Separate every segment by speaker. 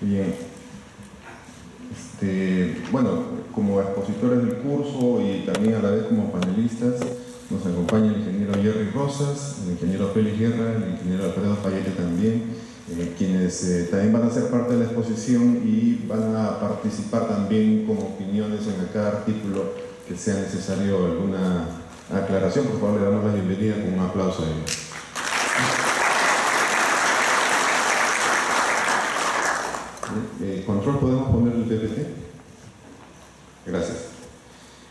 Speaker 1: Bien. Bueno, como expositores del curso y también a la vez como panelistas, nos acompaña el ingeniero Jerry Rosas, el ingeniero Félix Guerra, el ingeniero Alfredo Fayete también, quienes también van a ser parte de la exposición y van a participar también con opiniones en cada artículo que sea necesario alguna aclaración. Por favor, le damos la bienvenida con un aplauso a ellos. Control, ¿podemos poner el PPT? Gracias.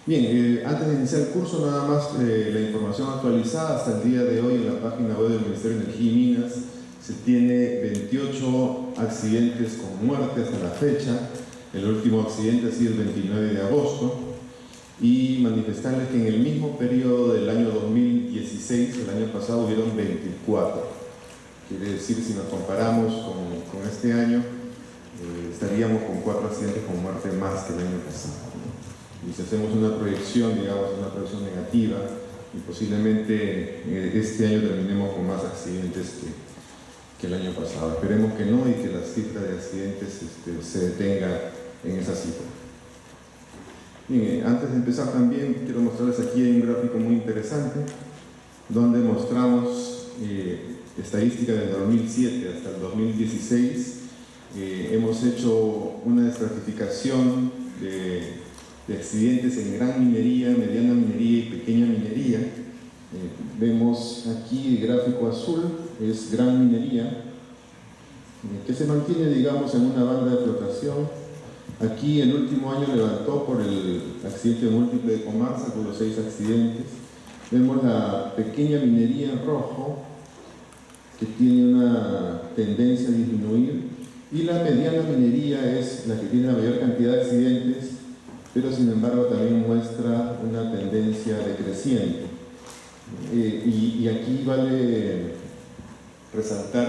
Speaker 1: Bien, antes de iniciar el curso, nada más la información actualizada hasta el día de hoy en la página web del Ministerio de Energía y Minas. Se tiene 28 accidentes con muerte hasta la fecha. El último accidente ha sido el 29 de agosto. Y manifestarles que en el mismo periodo del año 2016, el año pasado, hubieron 24. Quiere decir, si nos comparamos con este año, estaríamos con 4 accidentes con muerte más que el año pasado, ¿no? Y si hacemos una proyección, digamos, una proyección negativa, y posiblemente este año terminemos con más accidentes que el año pasado. Esperemos que no y que la cifra de accidentes se detenga en esa cifra. Bien, antes de empezar también quiero mostrarles aquí un gráfico muy interesante donde mostramos estadísticas desde 2007 hasta el 2016. Hemos hecho una estratificación de accidentes en gran minería, mediana minería y pequeña minería. Vemos aquí el gráfico azul, es gran minería, que se mantiene, digamos, en una banda de flotación. Aquí el último año levantó por el accidente múltiple de Comarsa, con los 6 accidentes. Vemos la pequeña minería en rojo, que tiene una tendencia a disminuir, y la mediana minería es la que tiene la mayor cantidad de accidentes, pero sin embargo también muestra una tendencia decreciente. Y aquí vale resaltar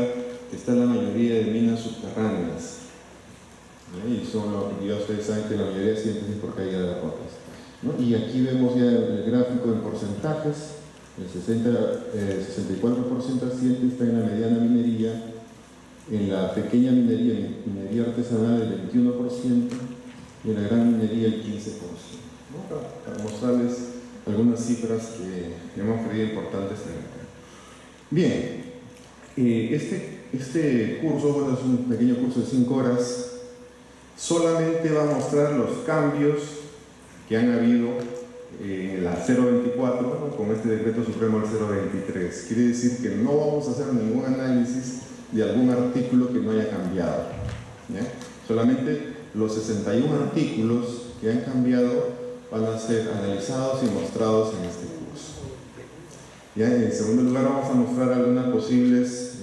Speaker 1: que está la mayoría de minas subterráneas, y son lo que ya ustedes saben que la mayoría de accidentes es por caída de rocas, ¿no? Y aquí vemos ya el gráfico en porcentajes. El 64% de accidentes está en la mediana minería, en la pequeña minería, minería artesanal el 21% y en la gran minería el 15%, ¿no? Para mostrarles algunas cifras que hemos creído importantes tener. Bien, este curso, bueno, es un pequeño curso de 5 horas, solamente va a mostrar los cambios que han habido en la 024, ¿no? Con este decreto supremo del 023. Quiere decir que no vamos a hacer ningún análisis de algún artículo que no haya cambiado, ¿ya? Solamente los 61 artículos que han cambiado van a ser analizados y mostrados en este curso. ¿Ya? En segundo lugar, vamos a mostrar algunas posibles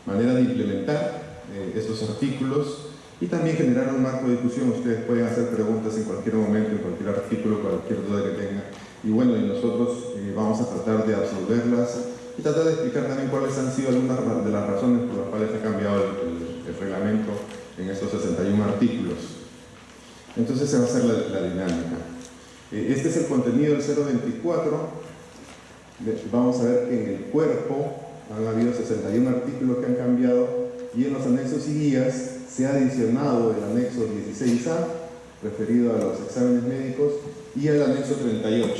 Speaker 1: maneras de implementar estos artículos y también generar un marco de discusión. Ustedes pueden hacer preguntas en cualquier momento, en cualquier artículo, cualquier duda que tengan. Y bueno, y nosotros vamos a tratar de absolverlas y tratar de explicar también cuáles han sido algunas de las razones por las cuales ha cambiado el reglamento en estos 61 artículos. Entonces esa va a ser la dinámica. Este es el contenido del 024. Vamos a ver que en el cuerpo han habido 61 artículos que han cambiado y en los anexos y guías se ha adicionado el anexo 16A referido a los exámenes médicos y el anexo 38.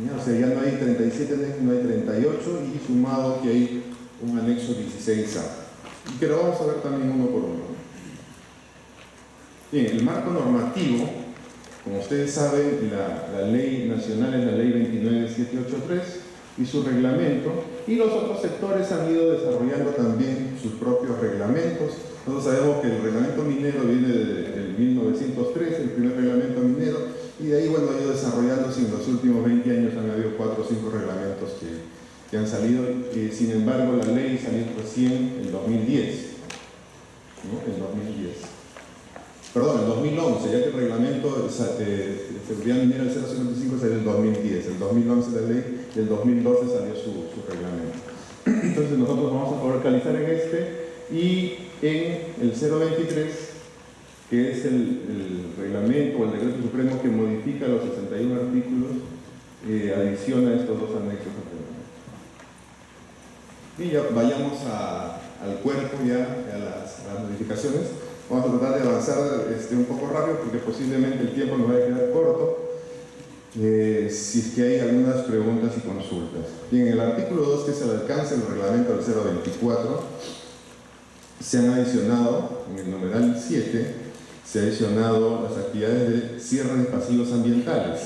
Speaker 1: ¿Ya? O sea, ya no hay 37 anexos, no hay 38 y sumado que hay un anexo 16A. Y que lo vamos a ver también uno por uno. Bien, el marco normativo, como ustedes saben, la ley nacional es la ley 29783 y su reglamento, y los otros sectores han ido desarrollando también sus propios reglamentos. Nosotros sabemos que el reglamento minero viene del 1903, el primer reglamento minero, y de ahí, bueno, ha ido desarrollándose. En los últimos 20 años han habido 4 o 5 reglamentos que han salido. Sin embargo, la ley salió recién en 2010, ¿no? En 2010. Perdón, en 2011, ya que el reglamento de seguridad minera del 055 salió en 2010, en 2011 la ley, y en 2012 salió su reglamento. Entonces nosotros vamos a focalizar en este y en el 023, que es el reglamento o el decreto supremo que modifica los 61 artículos, adiciona estos 2 anexos al reglamento. Y ya vayamos a al cuerpo, ya a las modificaciones. Vamos a tratar de avanzar un poco rápido porque posiblemente el tiempo nos va a quedar corto. Si es que hay algunas preguntas y consultas. Bien, en el artículo 2, que es el alcance del reglamento del 024, se han adicionado, en el numeral 7, se ha adicionado las actividades de cierre de pasivos ambientales,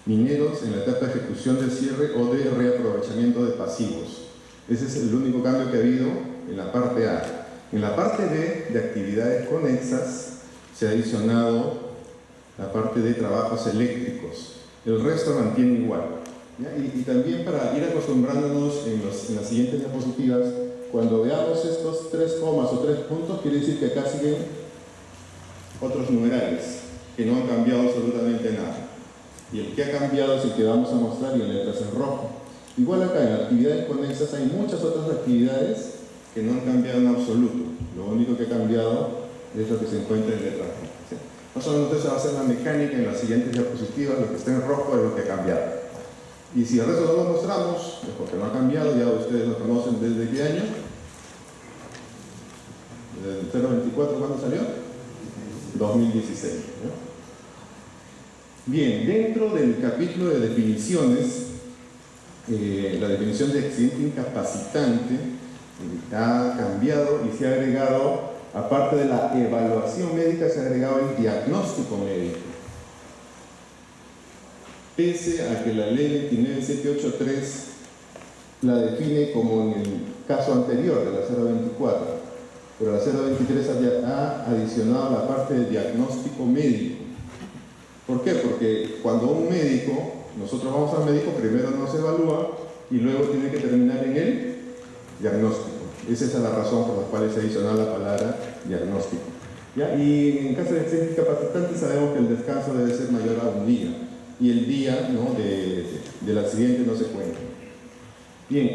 Speaker 1: mineros en la etapa de ejecución del cierre o de reaprovechamiento de pasivos. Ese es el único cambio que ha habido en la parte A. En la parte B, de actividades conexas, se ha adicionado la parte de trabajos eléctricos. El resto mantiene igual. Y también para ir acostumbrándonos en las siguientes diapositivas, cuando veamos estos 3 comas o 3 puntos, quiere decir que acá siguen otros numerales que no han cambiado absolutamente nada. Y el que ha cambiado es el que vamos a mostrar y en letras en rojo. Igual acá en actividades conexas hay muchas otras actividades que no han cambiado en absoluto. Lo único que ha cambiado es lo que se encuentra en letras rojas. ¿Sí? Más o menos entonces va a ser la mecánica en las siguientes diapositivas, lo que está en rojo es lo que ha cambiado. Y si el resto no lo mostramos, es porque no ha cambiado, ya ustedes lo conocen desde qué año. Desde el 024, ¿cuándo salió? 2016. ¿no? Bien, dentro del capítulo de definiciones, la definición de accidente incapacitante ha cambiado y se ha agregado, aparte de la evaluación médica, se ha agregado el diagnóstico médico. Pese a que la ley 29783 la define como en el caso anterior de la 024, pero la 023 ha adicionado la parte de diagnóstico médico. ¿Por qué? Porque cuando un médico, nosotros vamos al médico, primero nos evalúa y luego tiene que terminar en el diagnóstico. Esa es la razón por la cual se adiciona la palabra diagnóstico. ¿Ya? Y en caso de accidente incapacitante sabemos que el descanso debe ser mayor a un día y el día, ¿no?, del accidente no se cuenta. Bien,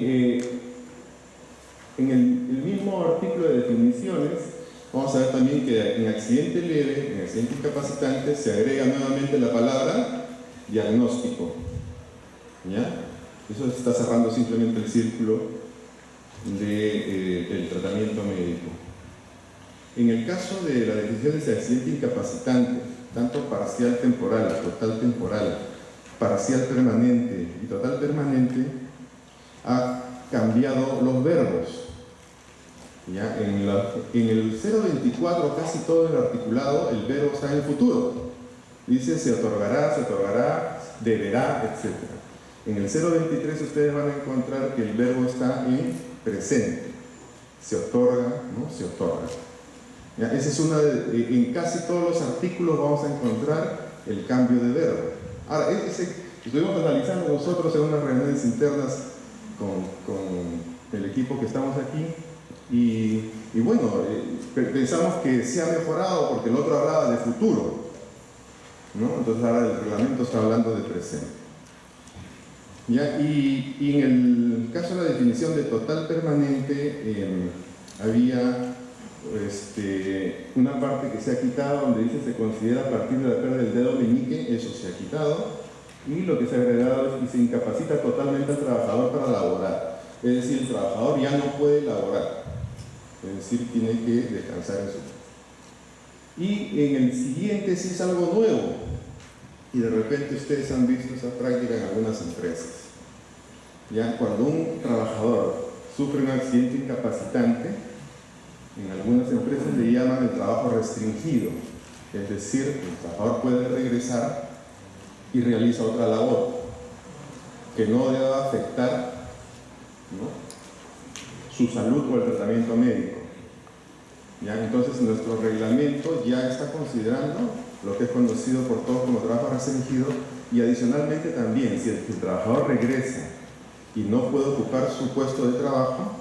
Speaker 1: en el mismo artículo de definiciones vamos a ver también que en accidente leve, en accidente incapacitante, se agrega nuevamente la palabra diagnóstico. ¿Ya? Eso está cerrando simplemente el círculo del tratamiento médico. En el caso de la definición de accidente incapacitante, tanto parcial temporal, total temporal, parcial permanente y total permanente, ha cambiado los verbos. ¿Ya? En el 024, casi todo el articulado, el verbo está en el futuro. Dice se otorgará, deberá, etc. En el 023 ustedes van a encontrar que el verbo está en presente. Se otorga, ¿no? Se otorga. ¿Ya? Esa es en casi todos los artículos vamos a encontrar el cambio de verbo. Ahora, estuvimos analizando nosotros en unas reuniones internas con el equipo que estamos aquí. Y bueno, pensamos que se ha mejorado porque el otro hablaba de futuro, ¿no? Entonces ahora el reglamento está hablando de presente. ¿Ya? Y en el caso de la definición de total permanente, había una parte que se ha quitado donde dice se considera a partir de la pérdida del dedo meñique, eso se ha quitado, y lo que se ha agregado es que se incapacita totalmente al trabajador para laborar. Es decir, el trabajador ya no puede laborar. Es decir, tiene que descansar en su casa. Y en el siguiente sí es algo nuevo. Y de repente ustedes han visto esa práctica en algunas empresas. Ya cuando un trabajador sufre un accidente incapacitante, en algunas empresas le llaman el trabajo restringido. Es decir, el trabajador puede regresar y realiza otra labor que no deba afectar, ¿no?, su salud o el tratamiento médico. ¿Ya? Entonces nuestro reglamento ya está considerando lo que es conocido por todos como trabajo restringido, y adicionalmente también, si el trabajador regresa y no puede ocupar su puesto de trabajo,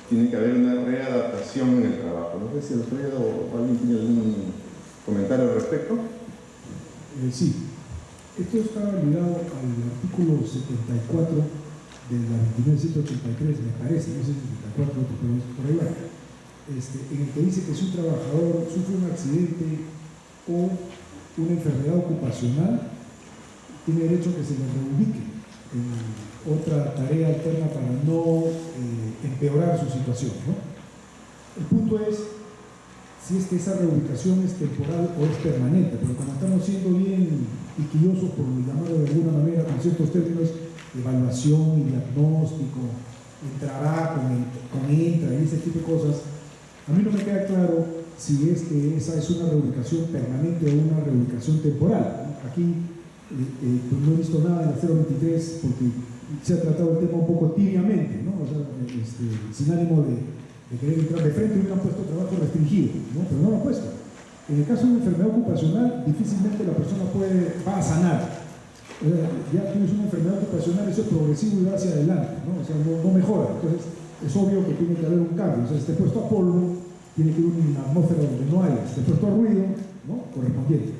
Speaker 1: tiene que haber una readaptación en el trabajo. No sé si Alfredo o alguien tiene algún comentario al respecto.
Speaker 2: Sí, esto está ligado al artículo 74 de la 29183, me parece, no sé si 74, pero por ahí va, en el que dice que si un trabajador sufre un accidente o una enfermedad ocupacional, tiene derecho a que se le reubique en otra tarea alterna para no empeorar su situación, ¿no? El punto es si es que esa reubicación es temporal o es permanente, porque como estamos siendo bien quisquillosos, por llamarlo de alguna manera, con ciertos términos, evaluación y diagnóstico, entrará con entra y ese tipo de cosas, a mí no me queda claro si es que esa es una reubicación permanente o una reubicación temporal. Aquí pues no he visto nada en la 023 porque se ha tratado el tema un poco tibiamente, ¿no? O sea, sin ánimo de querer entrar de frente, hubieran puesto trabajo restringido, ¿no? Pero no lo han puesto. En el caso de una enfermedad ocupacional, difícilmente la persona va a sanar. Ya tienes una enfermedad ocupacional, eso es progresivo y va hacia adelante, ¿no? O sea, no mejora. Entonces, es obvio que tiene que haber un cambio. O sea, si te he puesto a polvo, tiene que haber una atmósfera donde no haya. Si te he puesto a ruido, ¿no? Correspondiente.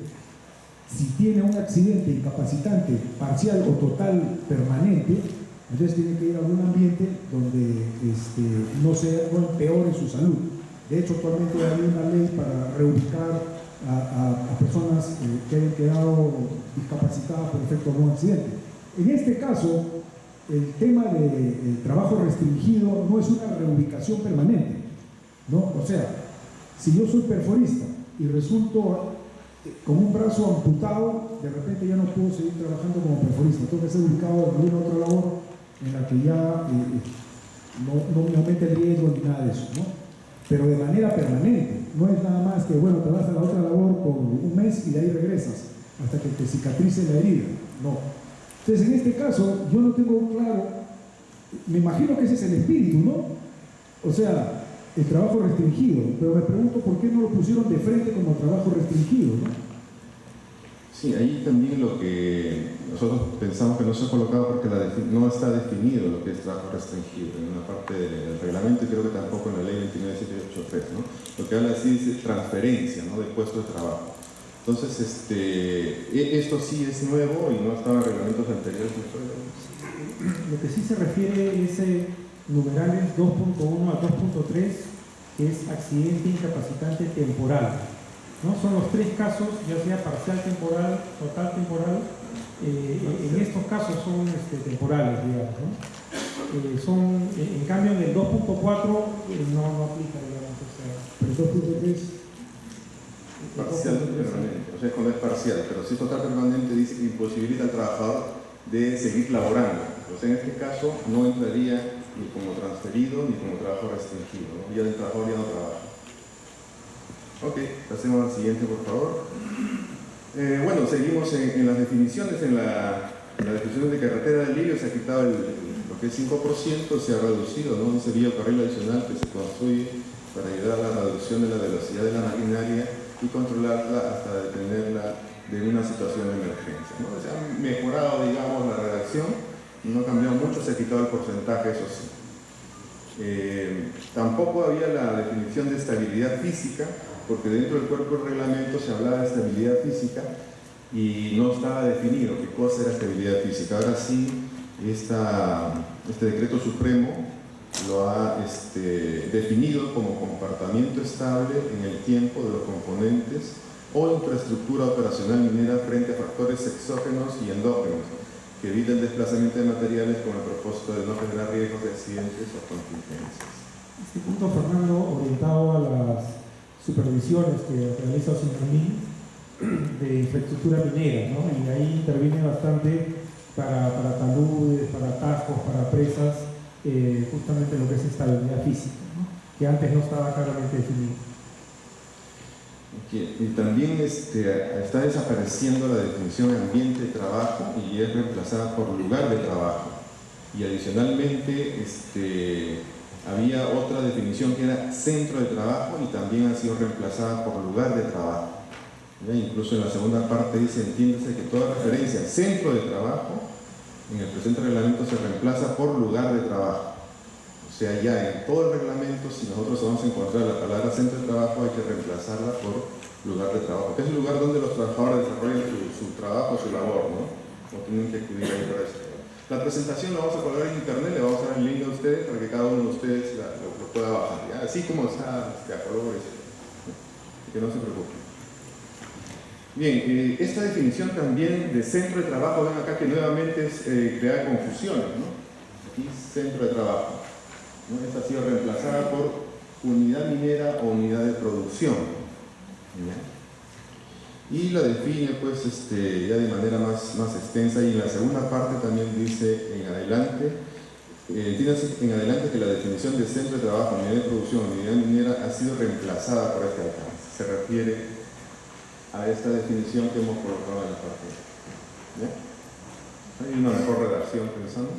Speaker 2: Si tiene un accidente incapacitante parcial o total permanente, entonces tiene que ir a un ambiente donde no empeore su salud. De hecho, actualmente hay una ley para reubicar a personas que hayan quedado discapacitadas por efecto de un accidente. En este caso, el tema de trabajo restringido no es una reubicación permanente, ¿no? O sea, si yo soy perforista y resulto con un brazo amputado, de repente ya no puedo seguir trabajando como perforista, tengo que ser ubicado en alguna otra labor en la que ya no me aumente el riesgo ni nada de eso, ¿no? Pero de manera permanente, no es nada más que, bueno, te vas a la otra labor por un mes y de ahí regresas hasta que te cicatrice la herida, no. Entonces, en este caso, yo no tengo claro, me imagino que ese es el espíritu, ¿no? O sea, el trabajo restringido, pero me pregunto por qué no lo pusieron de frente como trabajo restringido, ¿no?
Speaker 1: Sí, ahí también lo que nosotros pensamos que no se ha colocado porque no está definido lo que es trabajo restringido en una parte del reglamento y creo que tampoco en la ley 29783, ¿no? Lo que habla así es de transferencia, ¿no? De puesto de trabajo. Entonces, esto sí es nuevo y no estaba en reglamentos anteriores.
Speaker 3: Lo que sí se refiere es numerales 2.1 a 2.3, que es accidente incapacitante temporal, ¿no? Son los tres casos, ya sea parcial temporal, total temporal. En estos casos son temporales, digamos, ¿no? En cambio, en el 2.4 no aplica, digamos. O sea,
Speaker 2: pero el 2.3
Speaker 1: parcial permanente, o sea, cuando es parcial, pero si es total permanente dice que imposibilita al trabajador de seguir laborando. Entonces, en este caso no entraría ni como transferido ni como trabajo restringido, ¿no? Ya el trabajador ya no trabaja. Ok, pasemos al siguiente, por favor. Bueno, seguimos en las definiciones. En la definición de carretera del lirio se ha quitado lo que es 5%, se ha reducido, ¿no? Ese vía o carril adicional que se construye para ayudar a la reducción de la velocidad de la maquinaria y controlarla hasta detenerla de una situación de emergencia, ¿no? Se ha mejorado, digamos, la redacción, no ha cambiado mucho, se ha quitado el porcentaje, eso sí. Tampoco había la definición de estabilidad física, porque dentro del cuerpo del reglamento se hablaba de estabilidad física y no estaba definido qué cosa era estabilidad física. Ahora sí, este decreto supremo lo ha definido como comportamiento estable en el tiempo de los componentes o infraestructura operacional minera frente a factores exógenos y endógenos que eviten el desplazamiento de materiales con el propósito de no generar riesgos de accidentes o contingencias.
Speaker 3: este punto, Fernando, orientado a las supervisiones que realiza OSINAMIN de infraestructura minera, ¿no? Y ahí interviene bastante para taludes, para atascos, para presas, justamente lo que es estabilidad física, ¿no? Que antes no estaba claramente definido.
Speaker 1: Okay. Y también está desapareciendo la definición ambiente de trabajo y es reemplazada por lugar de trabajo. Y adicionalmente había otra definición que era centro de trabajo y también ha sido reemplazada por lugar de trabajo. ¿Ya? Incluso en la segunda parte dice, entiéndase que toda referencia al centro de trabajo en el presente reglamento se reemplaza por lugar de trabajo. O sea, ya en todo el reglamento, si nosotros vamos a encontrar la palabra centro de trabajo, hay que reemplazarla por lugar de trabajo, que es el lugar donde los trabajadores desarrollan su trabajo, su labor, ¿no? No tienen que acudir ahí para eso. La presentación la vamos a colgar en internet, le vamos a dar el link a ustedes para que cada uno de ustedes lo pueda bajar, ¿ya? Así como está a colores, que no se preocupen. Bien, esta definición también de centro de trabajo, ven acá que nuevamente es crear confusiones, ¿no? Aquí centro de trabajo, ¿no? Esta ha sido reemplazada por unidad minera o unidad de producción. ¿Ya? Y la define pues ya de manera más extensa, y en la segunda parte también dice en adelante que la definición de centro de trabajo, unidad de producción, unidad minera ha sido reemplazada por este alcance. Se refiere a esta definición que hemos colocado en la parte. ¿Ya? Hay una mejor redacción, pensamos.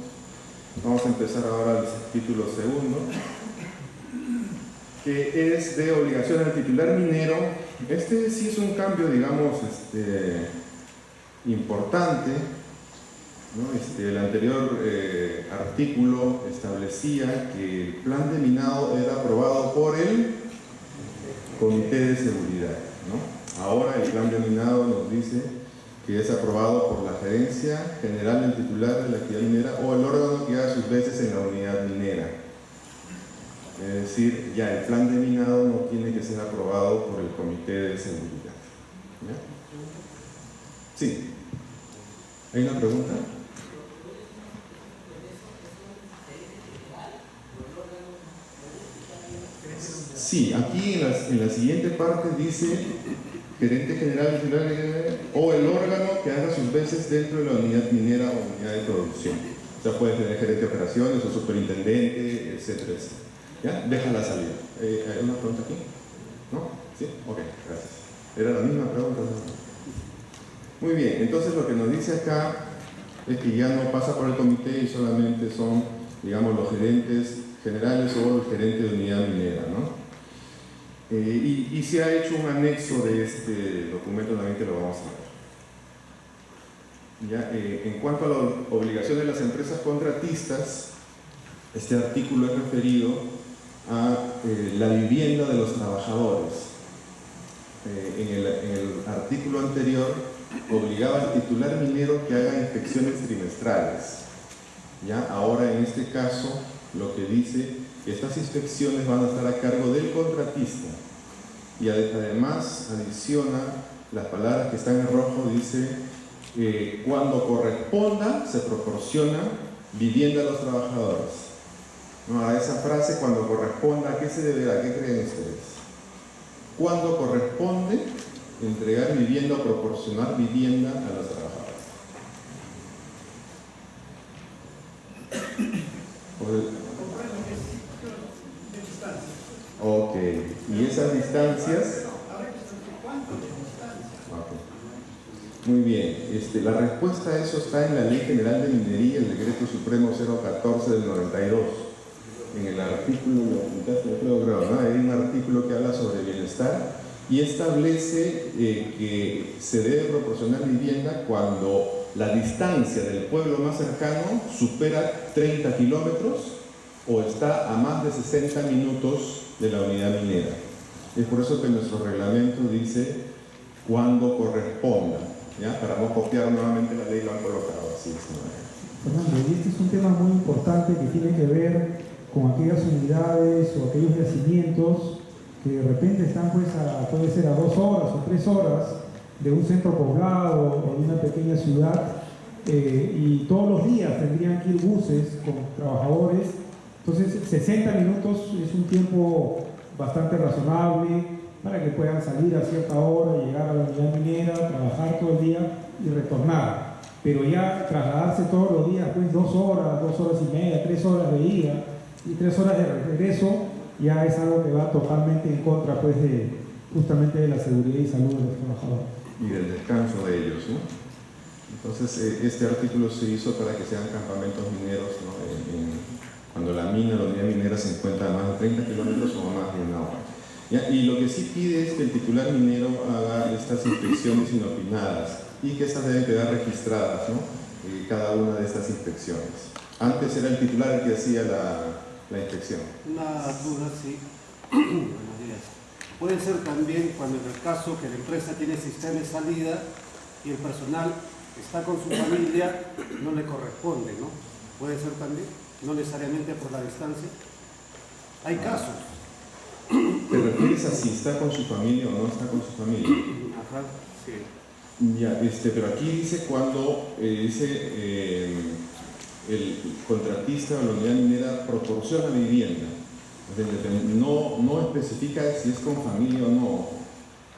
Speaker 1: Vamos a empezar ahora el título segundo, que es de obligación al titular minero. Este sí es un cambio, digamos, importante, ¿no? El anterior artículo establecía que el plan de minado era aprobado por el Comité de Seguridad, ¿no? Ahora el plan de minado nos dice que es aprobado por la Gerencia General del titular de la actividad minera o el órgano que haga sus veces en la unidad minera. Es decir, ya el plan de minado no tiene que ser aprobado por el Comité de Seguridad. ¿Ya? Sí. ¿Hay una pregunta? Sí, aquí en la siguiente parte dice gerente general o el órgano que haga sus veces dentro de la unidad minera o unidad de producción. O sea, puede tener gerente de operaciones o superintendente, etcétera, etcétera. ¿Ya? Deja la salida. ¿Hay una pregunta aquí? ¿No? ¿Sí? Ok, gracias. ¿Era la misma pregunta? Muy bien, entonces lo que nos dice acá es que ya no pasa por el comité y solamente son, digamos, los gerentes generales o el gerente de unidad minera, ¿no? Y se ha hecho un anexo de este documento también que lo vamos a ver. Ya, en cuanto a la obligación de las empresas contratistas, este artículo es referido a la vivienda de los trabajadores. En el artículo anterior obligaba al titular minero que haga inspecciones trimestrales. ¿Ya? Ahora en este caso lo que dice que estas inspecciones van a estar a cargo del contratista, y además adiciona las palabras que están en rojo, dice cuando corresponda se proporciona vivienda a los trabajadores. ¿No? A esa frase, cuando corresponda, ¿a qué se deberá? ¿Qué creen ustedes? Cuando corresponde entregar vivienda o proporcionar vivienda a los trabajadores. Ok, y esas distancias. Okay. Muy bien, la respuesta a eso está en la Ley General de Minería, el Decreto Supremo 014 del 92. En el artículo, ¿no? Hay un artículo que habla sobre bienestar y establece que se debe proporcionar vivienda cuando la distancia del pueblo más cercano supera 30 kilómetros o está a más de 60 minutos de la unidad minera. Es por eso que nuestro reglamento dice cuando corresponda, ¿ya? Para no copiar nuevamente la ley, lo han colocado así.
Speaker 3: Fernando, y este es un tema muy importante que tiene que ver con aquellas unidades o aquellos yacimientos que de repente están pues puede ser a 2 horas o 3 horas de un centro poblado o de una pequeña ciudad, y todos los días tendrían que ir buses con trabajadores. Entonces 60 minutos es un tiempo bastante razonable para que puedan salir a cierta hora, llegar a la unidad minera, trabajar todo el día y retornar. Pero ya trasladarse todos los días, pues 2 horas, 2 horas y media, 3 horas de ida y 3 horas de regreso, ya es algo que va totalmente en contra pues justamente de la seguridad y salud de los trabajadores. Y
Speaker 1: del descanso de ellos, ¿no? Entonces este artículo se hizo para que sean campamentos mineros, ¿no? Cuando la unidad minera se encuentra a más de 30 kilómetros o a más de 1 hora. ¿Ya? Y lo que sí pide es que el titular minero haga estas inspecciones inopinadas y que estas deben quedar registradas, ¿no? Cada una de estas inspecciones. Antes era el titular el que hacía la inspección.
Speaker 4: Una duda, sí. Buenos días. Puede ser también cuando en el caso que la empresa tiene sistema de salida y el personal está con su familia, no le corresponde, ¿no? Puede ser también, no necesariamente por la distancia. Hay casos.
Speaker 1: ¿Te refieres a si está con su familia o no está con su familia?
Speaker 4: Ajá, sí.
Speaker 1: Ya, pero aquí dice cuando el contratista o la unidad minera proporciona vivienda. No especifica si es con familia o no.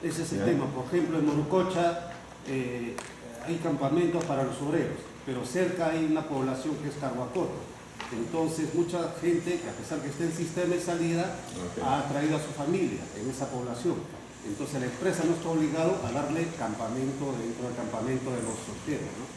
Speaker 4: Ese es el
Speaker 1: ¿Ya?
Speaker 4: tema. Por ejemplo, en Morucocha hay campamentos para los obreros, pero cerca hay una población que es Carhuacoto. Entonces, mucha gente, que a pesar que esté en sistema de salida, ha traído a su familia en esa población. Entonces, la empresa no está obligada a darle campamento dentro del campamento de los solteros, ¿no?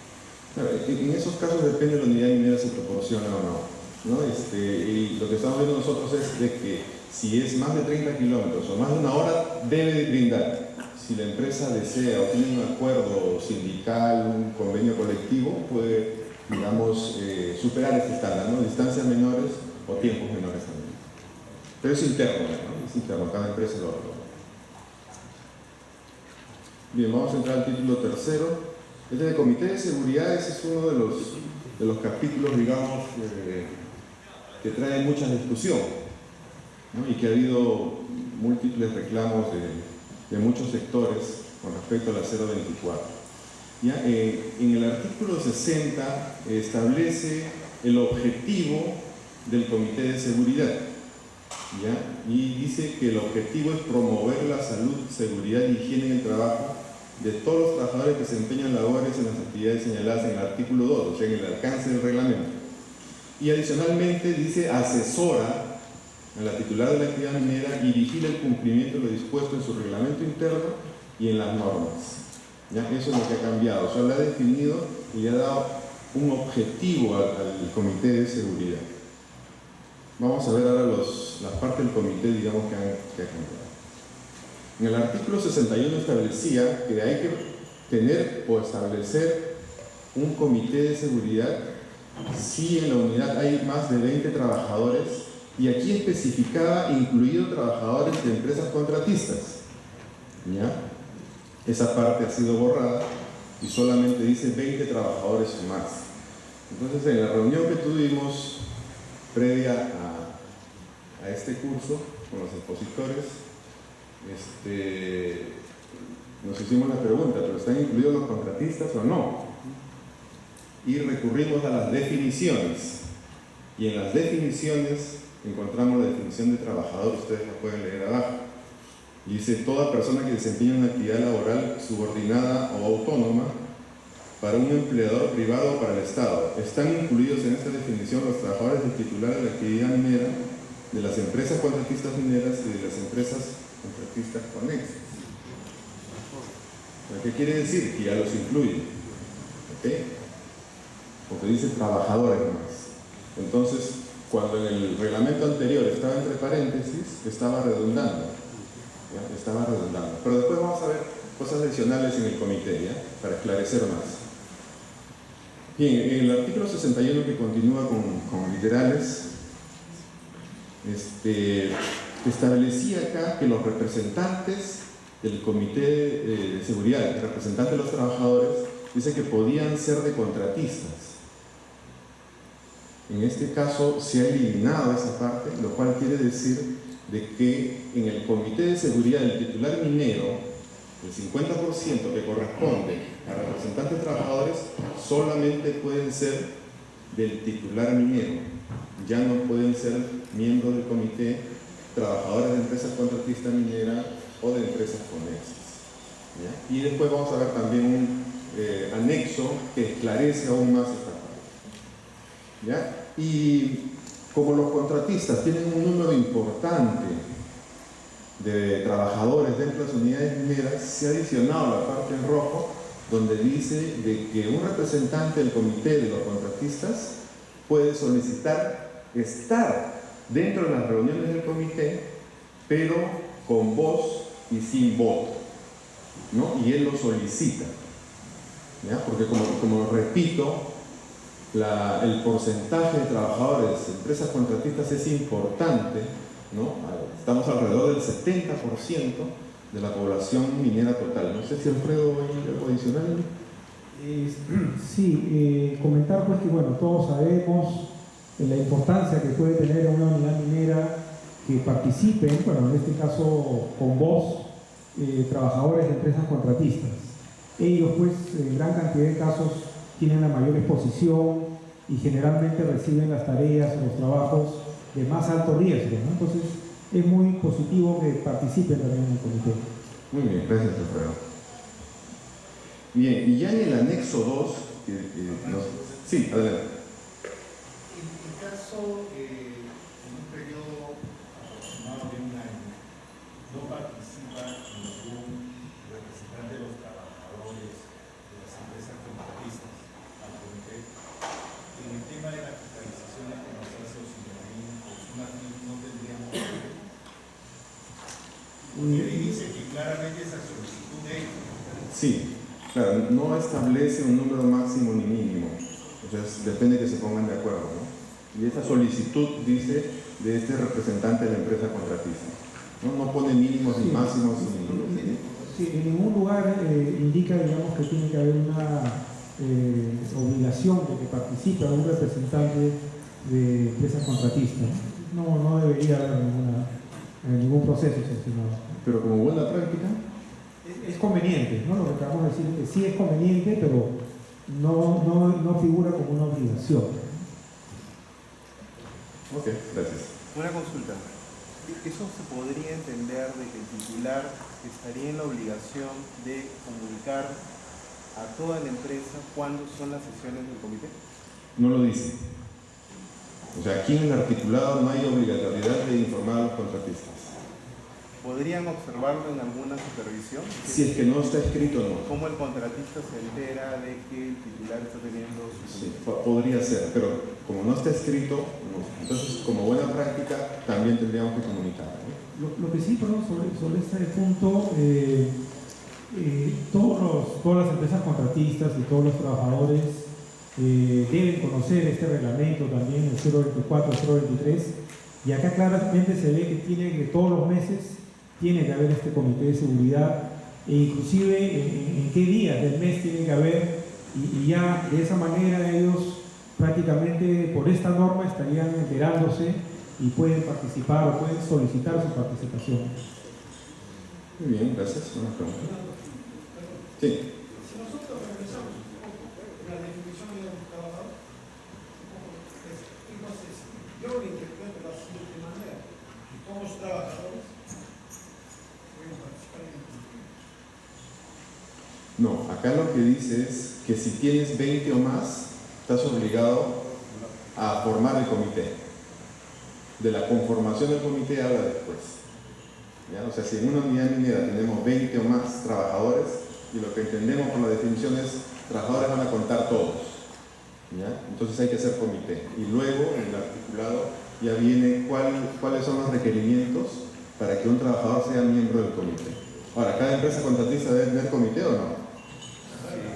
Speaker 1: Claro, en esos casos depende de la unidad minera si proporciona o no. Y lo que estamos viendo nosotros es de que si es más de 30 kilómetros o más de una hora, debe de brindar. Si la empresa desea o tiene un acuerdo sindical, un convenio colectivo, puede, digamos, superar este estándar, ¿no? Distancias menores o tiempos menores también. Pero es interno, ¿no? Es interno, cada empresa lo hace. Bien, vamos a entrar al título tercero. Este de Comité de Seguridad, ese es uno de los capítulos, digamos, que trae mucha discusión, ¿no? Y que ha habido múltiples reclamos de muchos sectores con respecto a la 024. ¿Ya? En el artículo 60 establece el objetivo del Comité de Seguridad, ¿ya? Y dice que el objetivo es promover la salud, seguridad y higiene en el trabajo de todos los trabajadores que desempeñan labores en las actividades señaladas en el artículo 2, o sea, en el alcance del reglamento. Y adicionalmente dice asesora a la titular de la actividad minera y vigila el cumplimiento de lo dispuesto en su reglamento interno y en las normas. ¿Ya? Eso es lo que ha cambiado, o sea, lo ha definido y le ha dado un objetivo al Comité de Seguridad. Vamos a ver ahora las partes del comité, digamos, que ha cambiado. En el artículo 61 establecía que hay que tener o establecer un comité de seguridad si en la unidad hay más de 20 trabajadores, y aquí especificaba incluido trabajadores de empresas contratistas. ¿Ya? Esa parte ha sido borrada y solamente dice 20 trabajadores o más. Entonces, en la reunión que tuvimos previa a este curso con los expositores, nos hicimos la pregunta, ¿pero están incluidos los contratistas o no? Y recurrimos a las definiciones, y en las definiciones encontramos la definición de trabajador, ustedes la pueden leer abajo, y dice: toda persona que desempeña una actividad laboral subordinada o autónoma para un empleador privado o para el Estado. Están incluidos en esta definición los trabajadores del titular de la actividad minera, de las empresas contratistas mineras y de las empresas contratistas conexas. ¿Qué quiere decir? Que ya los incluye, ¿ok? Porque dice trabajadores más. Entonces, cuando en el reglamento anterior estaba entre paréntesis, estaba redundando, ¿ya? Estaba redundando. Pero después vamos a ver cosas adicionales en el comité, ¿ya? Para esclarecer más. Bien, en el artículo 61, que continúa con literales, establecía acá que los representantes del comité de seguridad, el representante de los trabajadores, dice que podían ser de contratistas. En este caso se ha eliminado esa parte, lo cual quiere decir de que en el comité de seguridad del titular minero, el 50% que corresponde a representantes de trabajadores solamente pueden ser del titular minero, ya no pueden ser miembros del comité trabajadores de empresas contratistas mineras o de empresas conexas, ¿ya? Y después vamos a ver también un anexo que esclarece aún más esta parte, ¿ya? Y como los contratistas tienen un número importante de trabajadores dentro de las unidades mineras, se ha adicionado la parte en rojo donde dice de que un representante del comité de los contratistas puede solicitar estar dentro de las reuniones del comité, pero con voz y sin voto, ¿no? Y él lo solicita, ¿ya? Porque como repito, el porcentaje de trabajadores de empresas contratistas es importante, ¿no? Estamos alrededor del 70% de la población minera total. No sé si Alfredo hay algo adicional.
Speaker 3: Sí, comentar pues que bueno, todos sabemos la importancia que puede tener una unidad minera que participen, bueno, en este caso con voz, trabajadores de empresas contratistas. Ellos pues en gran cantidad de casos tienen la mayor exposición y generalmente reciben las tareas, los trabajos de más alto riesgo, ¿no? Entonces, es muy positivo que participen también en el comité.
Speaker 1: Muy bien, gracias, Alfredo. Bien, y ya en el anexo 2, sí, adelante.
Speaker 5: En el caso, en un periodo aproximado de un año, no participa ningún representante de los trabajadores de las empresas contratistas al comité. En el tema de la capitalización que nos hace Oceanarín, no tendríamos que ver. Porque ahí dice que claramente esa solicitud de ellos.
Speaker 1: Sí, claro, no establece un número máximo ni mínimo. Entonces, depende que se pongan de acuerdo, ¿no? Y esa solicitud dice de este representante de la empresa contratista. No pone mínimos ni máximos.
Speaker 3: Sí, en ningún lugar indica, digamos, que tiene que haber una obligación de que participe un representante de empresas contratistas. No debería haber ningún proceso sancionado.
Speaker 1: Pero como buena práctica.
Speaker 3: Es conveniente, ¿no? Lo que acabamos de decir es que sí es conveniente, pero no figura como una obligación.
Speaker 1: Ok, gracias.
Speaker 6: Una consulta. ¿Eso se podría entender de que el titular estaría en la obligación de comunicar a toda la empresa cuándo son las sesiones del comité?
Speaker 1: No lo dice. O sea, aquí en el articulado no hay obligatoriedad de informar a los contratistas.
Speaker 6: ¿Podrían observarlo en alguna supervisión?
Speaker 1: Si es que no está escrito, no.
Speaker 6: ¿Cómo el contratista se entera de que el titular está teniendo su...
Speaker 1: Sí, podría ser, pero como no está escrito, no. Entonces, como buena práctica, también tendríamos que comunicar, ¿no?
Speaker 3: Lo que sí, perdón, sobre este punto, todas las empresas contratistas y todos los trabajadores deben conocer este reglamento también, el 024, el 023, y acá claramente se ve que todos los meses tiene que haber este comité de seguridad, e inclusive en qué días del mes tiene que haber, y ya de esa manera ellos prácticamente por esta norma estarían enterándose y pueden participar o pueden solicitar su participación.
Speaker 1: Muy bien, gracias. Una pregunta. Sí.
Speaker 5: Si nosotros revisamos la definición de un trabajador, entonces yo lo interpreto de la siguiente manera: todos los trabajadores pueden participar en el comité.
Speaker 1: No, acá lo que dice es que si tienes 20 o más, estás obligado a formar el comité. De la conformación del comité habla después. ¿Ya? O sea, si en una unidad minera tenemos 20 o más trabajadores, y lo que entendemos por la definición es trabajadores van a contar todos. ¿Ya? Entonces hay que hacer comité. Y luego en el articulado ya viene cuáles son los requerimientos para que un trabajador sea miembro del comité. Ahora, ¿cada empresa contratista debe tener comité o no?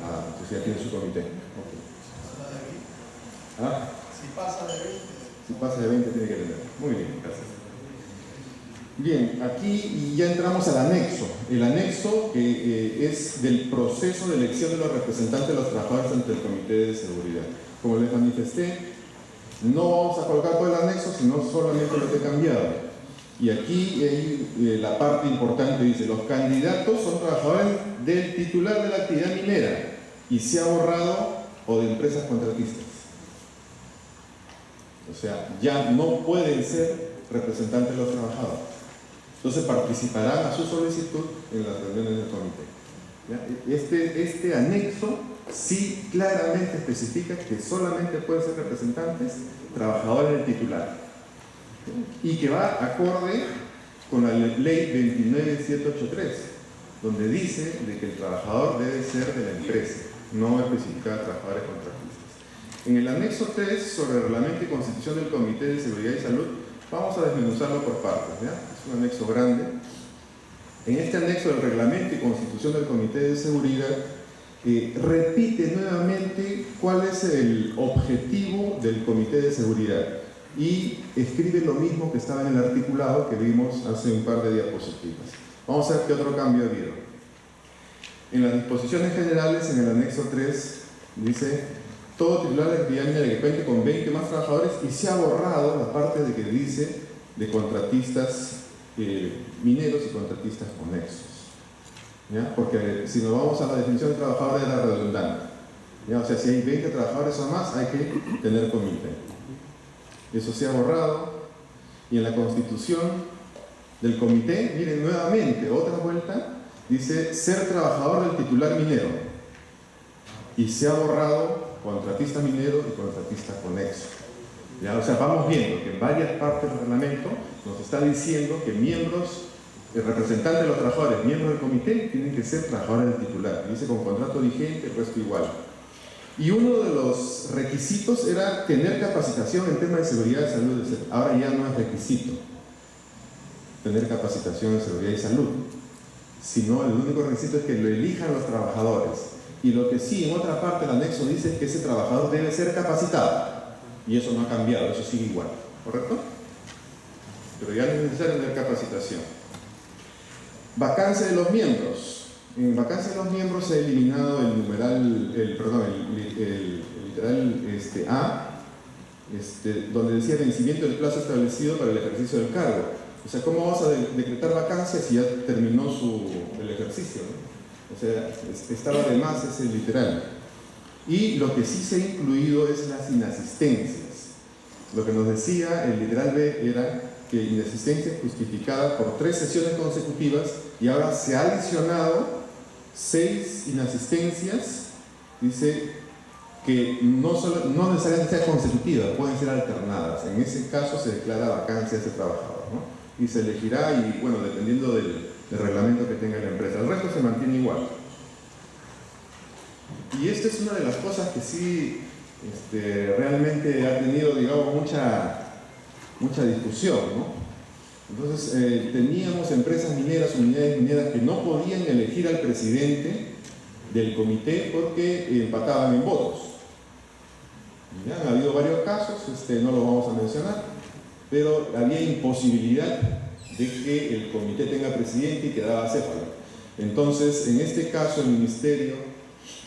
Speaker 1: Ah, entonces ya tiene su comité. Okay. ¿Ah?
Speaker 5: Si pasa de 20.
Speaker 1: Si pasa de 20 tiene que tener. Muy bien, gracias. Bien, aquí ya entramos al anexo. El anexo es del proceso de elección de los representantes de los trabajadores ante el Comité de Seguridad. Como les manifesté, no vamos a colocar todo el anexo, sino solamente lo que he cambiado. Y aquí hay la parte importante, dice, los candidatos son trabajadores del titular de la actividad minera y se ha borrado o de empresas contratistas. O sea, ya no pueden ser representantes de los trabajadores. Entonces participarán a su solicitud en las reuniones del comité. ¿Ya? Este anexo sí claramente especifica que solamente pueden ser representantes trabajadores del titular. Y que va acorde con la ley 29783, donde dice de que el trabajador debe ser de la empresa, no especificar trabajadores contratistas. En el anexo 3 sobre el reglamento y constitución del Comité de Seguridad y Salud, vamos a desmenuzarlo por partes, ¿ya? Es un anexo grande. En este anexo del reglamento y constitución del Comité de Seguridad, repite nuevamente cuál es el objetivo del Comité de Seguridad y escribe lo mismo que estaba en el articulado que vimos hace un par de diapositivas. Vamos a ver qué otro cambio ha habido. En las disposiciones generales, en el anexo 3, dice: todo titular de actividad minera que cuente con 20 más trabajadores, y se ha borrado la parte de que dice de contratistas mineros y contratistas conexos. ¿Ya? Porque si nos vamos a la definición de trabajador era redundante. ¿Ya? O sea, si hay 20 trabajadores o más, hay que tener comité. Eso se ha borrado. Y en la constitución del comité, miren nuevamente, otra vuelta, dice ser trabajador del titular minero. Y se ha borrado contratista minero y contratista conexo. ¿Ya? O sea, vamos viendo que en varias partes del reglamento nos está diciendo que miembros, el representante de los trabajadores, miembros del comité, tienen que ser trabajadores del titular. Dice con contrato vigente, el resto igual. Y uno de los requisitos era tener capacitación en temas de seguridad y salud. Ahora ya no es requisito tener capacitación en seguridad y salud, sino el único requisito es que lo elijan los trabajadores. Y lo que sí, en otra parte del anexo dice es que ese trabajador debe ser capacitado. Y eso no ha cambiado, eso sigue igual, ¿correcto? Pero ya no es necesario tener capacitación. Vacancia de los miembros. En vacancia de los miembros se ha eliminado el numeral, el literal A, donde decía vencimiento del plazo establecido para el ejercicio del cargo. O sea, ¿cómo vas a decretar vacancia si ya terminó el ejercicio, ¿no? O sea, estaba de más ese literal. Y lo que sí se ha incluido es las inasistencias. Lo que nos decía el literal B era que inasistencia justificada por 3 sesiones consecutivas, y ahora se ha adicionado 6 inasistencias, dice que no necesariamente sean consecutivas, pueden ser alternadas. En ese caso se declara vacancia a ese trabajador, ¿no? Y se elegirá, y bueno, dependiendo del reglamento que tenga la empresa. El resto se mantiene igual. Y esta es una de las cosas que sí realmente ha tenido, digamos, mucha discusión, ¿no? Entonces, teníamos empresas mineras, unidades mineras que no podían elegir al presidente del comité porque empataban en votos. ¿Ya? Han habido varios casos, no los vamos a mencionar, pero había imposibilidad de que el comité tenga presidente y quedaba acéfalo. Entonces, en este caso, el ministerio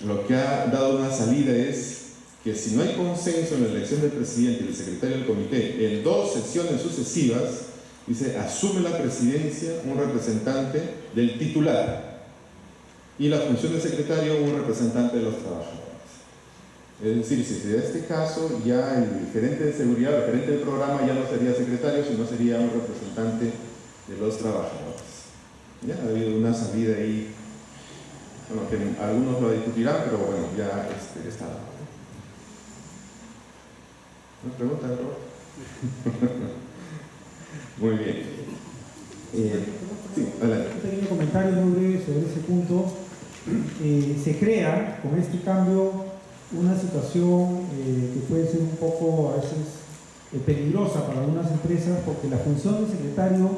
Speaker 1: lo que ha dado una salida es que si no hay consenso en la elección del presidente y del secretario del comité en 2 sesiones sucesivas, dice, asume la presidencia un representante del titular y la función de secretario un representante de los trabajadores. Es decir, si se da este caso, ya el gerente de seguridad, el gerente del programa ya no sería secretario, sino sería un representante de los trabajadores. Ya ha habido una salida ahí, bueno, que algunos lo discutirán, pero bueno, ya está. ¿No preguntan, Robert? Muy bien. Sí, adelante.
Speaker 3: Un pequeño comentario muy breve sobre ese punto. Se crea con este cambio una situación que puede ser un poco a veces peligrosa para algunas empresas, porque la función del secretario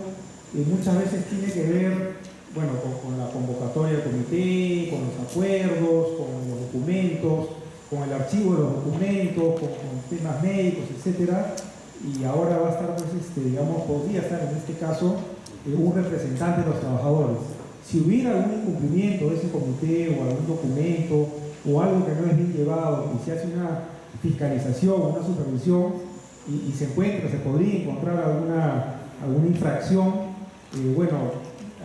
Speaker 3: muchas veces tiene que ver, bueno, con la convocatoria del comité, con los acuerdos, con los documentos, con el archivo de los documentos, con temas médicos, etcétera. Y ahora va a estar, pues, digamos, podría estar en este caso un representante de los trabajadores. Si hubiera algún incumplimiento de ese comité o algún documento o algo que no es bien llevado y se hace una fiscalización, una supervisión y se podría encontrar alguna infracción, bueno,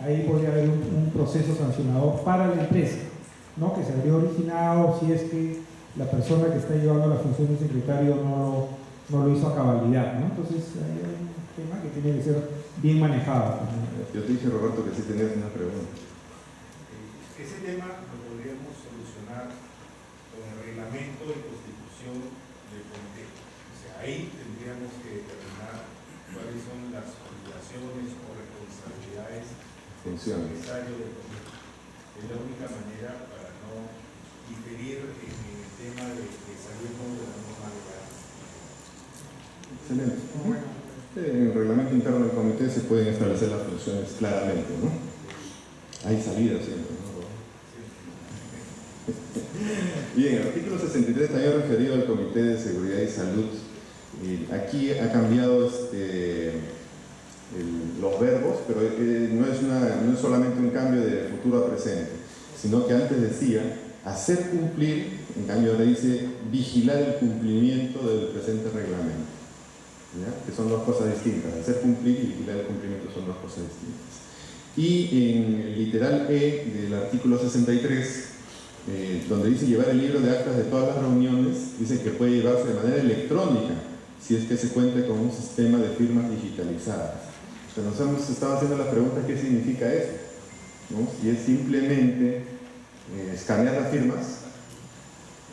Speaker 3: ahí podría haber un proceso sancionador para la empresa, ¿no? Que se habría originado si es que la persona que está llevando la función de secretario no lo hizo a cabalidad, ¿no? Entonces hay un tema que tiene que ser bien manejado.
Speaker 1: Yo te dije, Roberto, que sí tenías una pregunta.
Speaker 5: Ese tema lo podríamos solucionar con el reglamento y constitución del comité. O sea, ahí tendríamos que determinar cuáles son las obligaciones o responsabilidades del secretario del comité. Es la única manera para no diferir en el tema de salirnos de la norma legal.
Speaker 1: Excelente. En el reglamento interno del comité se pueden establecer las funciones claramente, ¿no? Hay salida siempre, ¿no? Bien, el artículo 63 también referido al Comité de Seguridad y Salud. Aquí ha cambiado los verbos, pero no es solamente un cambio de futuro a presente, sino que antes decía hacer cumplir, en cambio ahora dice vigilar el cumplimiento del presente reglamento. ¿Ya? Que son 2 cosas distintas. Hacer cumplir y vigilar el cumplimiento son 2 cosas distintas. Y en el literal E del artículo 63, donde dice llevar el libro de actas de todas las reuniones, dice que puede llevarse de manera electrónica si es que se cuenta con un sistema de firmas digitalizadas. Nos hemos estado haciendo la pregunta ¿qué significa eso? ¿No? Si es simplemente escanear las firmas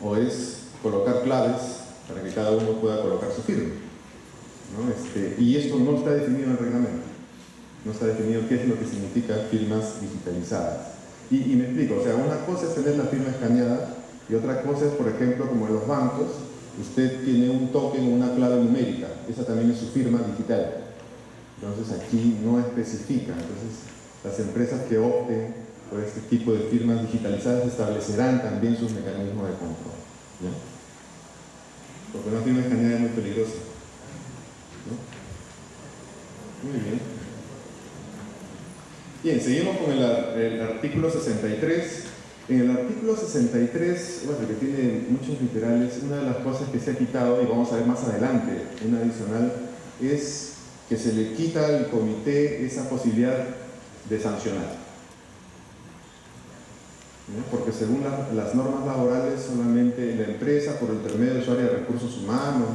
Speaker 1: o es colocar claves para que cada uno pueda colocar su firma, ¿no? Y esto no está definido en el reglamento, no está definido qué es lo que significa firmas digitalizadas. Y me explico, o sea, una cosa es tener la firma escaneada y otra cosa es, por ejemplo, como en los bancos, usted tiene un token o una clave numérica, esa también es su firma digital. Entonces aquí no especifica. Entonces las empresas que opten por este tipo de firmas digitalizadas establecerán también sus mecanismos de control, ¿ya? Porque una firma escaneada es muy peligrosa, ¿no? Muy bien. Bien, seguimos con el artículo 63. En el artículo 63, bueno, que tiene muchos literales, una de las cosas que se ha quitado, y vamos a ver más adelante, una adicional, es que se le quita al comité esa posibilidad de sancionar, ¿no? Porque según las normas laborales, solamente la empresa, por intermedio de su área de recursos humanos,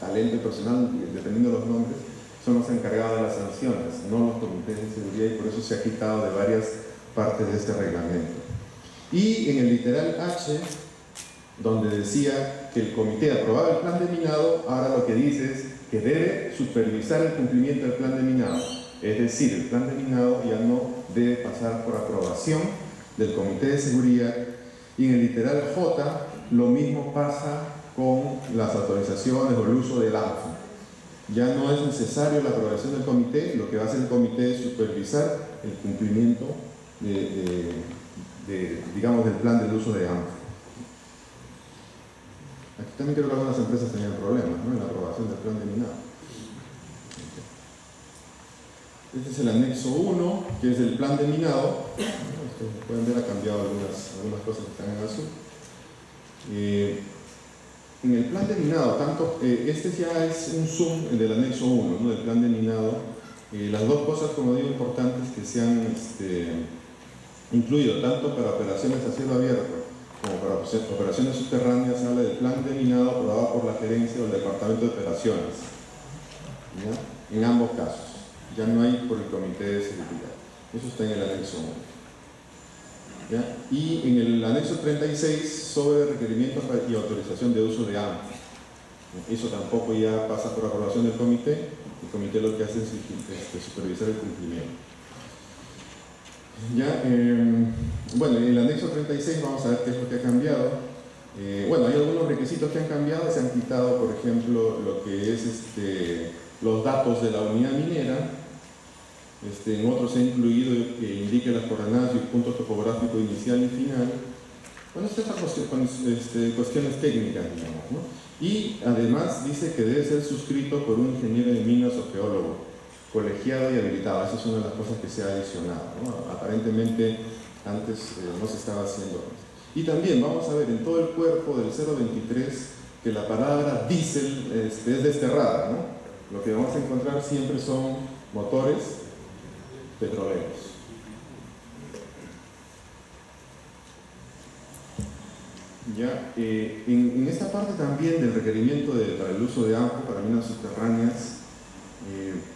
Speaker 1: talento y personal, dependiendo de los nombres, son los encargados de las sanciones, no los comités de seguridad, y por eso se ha quitado de varias partes de este reglamento. Y en el literal H, donde decía que el comité aprobaba el plan de minado, ahora lo que dice es que debe supervisar el cumplimiento del plan de minado. Es decir, el plan de minado ya no debe pasar por aprobación del comité de seguridad. Y en el literal J, lo mismo pasa con las autorizaciones o el uso del ANFO. Ya no es necesario la aprobación del comité, lo que va a hacer el comité es supervisar el cumplimiento digamos, del plan del uso de ANFO. Aquí también creo que algunas empresas tenían problemas, ¿no?, en la aprobación del plan de minado. Este es el anexo 1, que es el plan de minado. Ustedes pueden ver, ha cambiado algunas cosas que están en azul. En el plan de minado, este ya es un zoom del anexo 1, ¿no?, del plan de minado. Las dos cosas, como digo, importantes que se han incluido, tanto para operaciones a cielo abierto como para operaciones subterráneas, habla del plan de minado aprobado por la gerencia o el departamento de operaciones, ¿ya?, en ambos casos. Ya no hay por el comité de seguridad. Eso está en el anexo 1. ¿Ya? Y en el anexo 36, sobre requerimientos y autorización de uso de ANFO. Eso tampoco ya pasa por aprobación del comité. El comité lo que hace es supervisar el cumplimiento. Ya, bueno, en el anexo 36 vamos a ver qué es lo que ha cambiado. Bueno, hay algunos requisitos que han cambiado. Se han quitado, por ejemplo, lo que es los datos de la unidad minera. En otros se ha incluido que indique las coordenadas y el punto topográfico inicial y final. Bueno, estas son cuestiones técnicas, digamos, ¿no? Y además dice que debe ser suscrito por un ingeniero de minas o geólogo, colegiado y habilitado. Esa es una de las cosas que se ha adicionado, ¿no? Aparentemente antes no se estaba haciendo. Y también vamos a ver en todo el cuerpo del 023 que la palabra diésel es desterrada, ¿no? Lo que vamos a encontrar siempre son motores petroleros. Ya, en esta parte también del requerimiento para el uso de ANFO para minas subterráneas,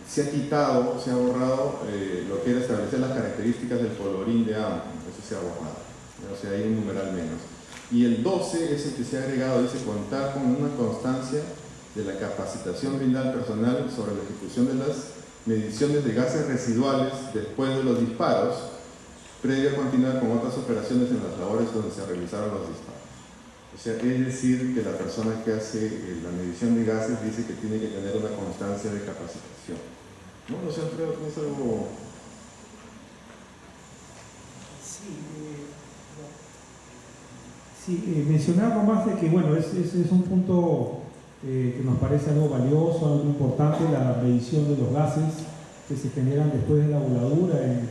Speaker 1: se ha quitado, se ha borrado lo que era establecer las características del colorín de ANFO. Eso se ha borrado, o sea, hay un numeral menos. Y el 12 es el que se ha agregado, dice contar con una constancia de la capacitación brindada al personal sobre la ejecución de las mediciones de gases residuales después de los disparos, previo a continuar con otras operaciones en las labores donde se realizaron los disparos. O sea, es decir, que la persona que hace la medición de gases dice que tiene que tener una constancia de capacitación. ¿No? No sé, Alfredo, ¿tienes algo?
Speaker 3: Sí, mencionar nomás de que, bueno, ese es un punto que nos parece algo valioso, algo importante, la medición de los gases que se generan después de la voladura en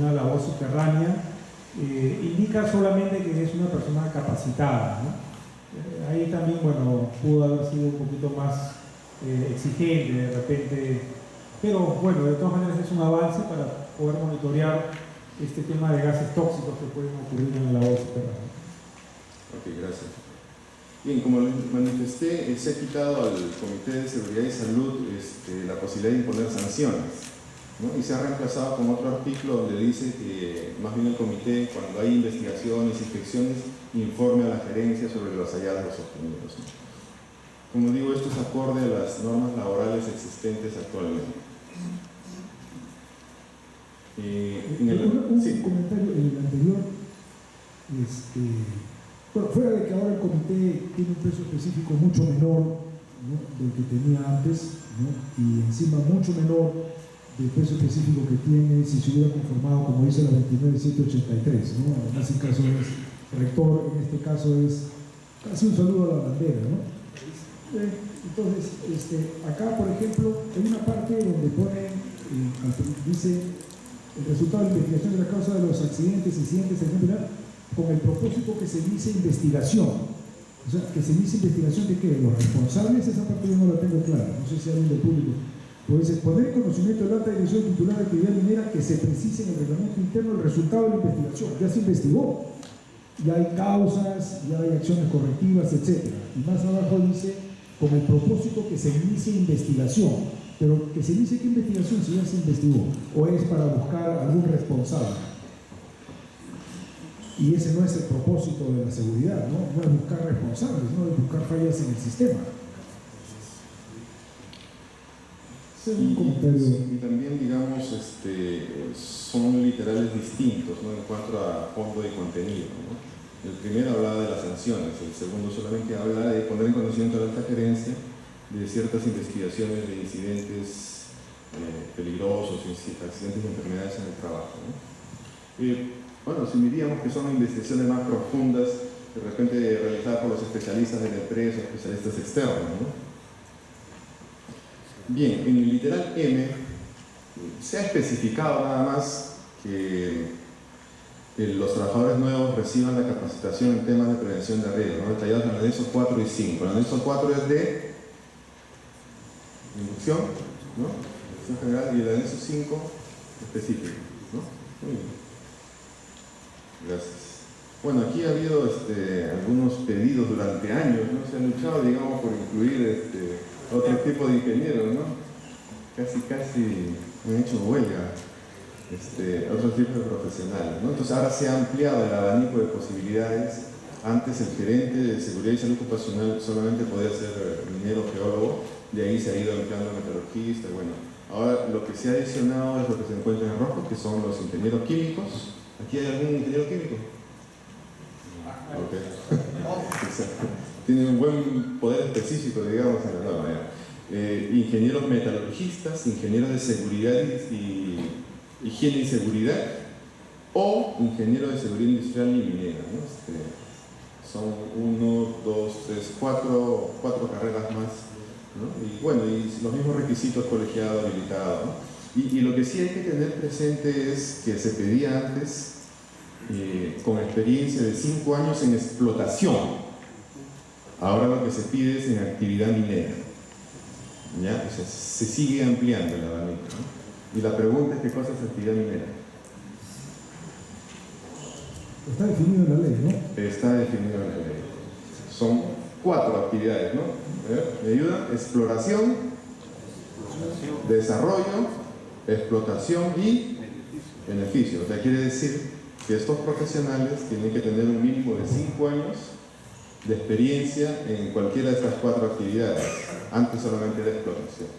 Speaker 3: una labor subterránea. Indica solamente que es una persona capacitada, ¿no? Ahí también, bueno, pudo haber sido un poquito más exigente de repente, pero bueno, de todas maneras es un avance para poder monitorear este tema de gases tóxicos que pueden ocurrir en la labor subterránea.
Speaker 1: Ok, gracias. Bien, como les manifesté, se ha quitado al Comité de Seguridad y Salud la posibilidad de imponer sanciones, ¿no? Y se ha reemplazado con otro artículo donde dice que más bien el comité, cuando hay investigaciones, inspecciones, informe a la gerencia sobre los hallazgos obtenidos, ¿no? Como digo, esto es acorde a las normas laborales existentes actualmente.
Speaker 2: Un comentario en el anterior, bueno, fuera de que ahora el comité tiene un peso específico mucho menor, ¿no?, del que tenía antes, ¿no?, y encima mucho menor del peso específico que tiene si se hubiera conformado, como dice la 29783, ¿no? En este caso es rector, en este caso es casi un saludo a la bandera, ¿no? Entonces, acá, por ejemplo, hay una parte donde pone, dice, el resultado de la investigación de la causa de los accidentes, incidentes, etcétera, con el propósito que se inicie investigación. O sea, que se inicie investigación de qué, los responsables, esa parte yo no la tengo clara, no sé si alguien del público. Pues poner en conocimiento del alta dirección titular de actividad minera que se precise en el reglamento interno el resultado de la investigación. Ya se investigó, ya hay causas, ya hay acciones correctivas, etcétera. Y más abajo dice, con el propósito que se inicie investigación. Pero que se inicie qué investigación si ya se investigó, o es para buscar algún responsable. Y ese no es el propósito de la seguridad, ¿no? No es buscar responsables, no es buscar fallas en el sistema.
Speaker 1: Y también, digamos, son literales distintos, ¿no?, en cuanto a fondo y contenido, ¿no? El primero hablaba de las sanciones, el segundo solamente habla de poner en conocimiento a la alta gerencia de ciertas investigaciones de incidentes peligrosos, accidentes y enfermedades en el trabajo, ¿no? Bueno, si diríamos que son investigaciones más profundas, de repente realizadas por los especialistas de la empresa, especialistas externos, ¿no? Bien, en el literal M se ha especificado nada más que los trabajadores nuevos reciban la capacitación en temas de prevención de riesgos, ¿no?, detallados en el anexo 4 y 5. El anexo 4 es de inducción, ¿no?, inducción general, y el anexo 5 específico, ¿no? Muy bien. Gracias. Bueno, aquí ha habido algunos pedidos durante años, ¿no? Se ha luchado, digamos, por incluir otro tipo de ingenieros, ¿no? Casi han hecho huelga otro tipo de profesionales, ¿no? Entonces ahora se ha ampliado el abanico de posibilidades. Antes el gerente de seguridad y salud ocupacional solamente podía ser minero, geólogo, de ahí se ha ido ampliando metalurgista. Bueno, ahora lo que se ha adicionado es lo que se encuentra en rojo, que son los ingenieros químicos. ¿Aquí hay algún ingeniero químico? Okay. Tiene un buen poder específico, digamos, en la norma. Ingenieros metalurgistas, ingenieros de seguridad y higiene y seguridad, o ingenieros de seguridad industrial y minera, ¿no? Son 1, 2, 3, 4 carreras más, ¿no? Y bueno, y los mismos requisitos: colegiado, habilitado, ¿no? Y lo que sí hay que tener presente es que se pedía antes con experiencia de 5 años en explotación. Ahora lo que se pide es en actividad minera, ¿ya? O sea, se sigue ampliando el abanico, ¿no? Y la pregunta es: ¿qué cosa es actividad minera?
Speaker 2: Está definido en la ley, ¿no?
Speaker 1: Está definido en la ley. Son 4 actividades, ¿no? ¿Me ayuda? Exploración, desarrollo, explotación y beneficio. O sea, quiere decir que estos profesionales tienen que tener un mínimo de 5 años de experiencia en cualquiera de estas 4 actividades, antes solamente de explotación.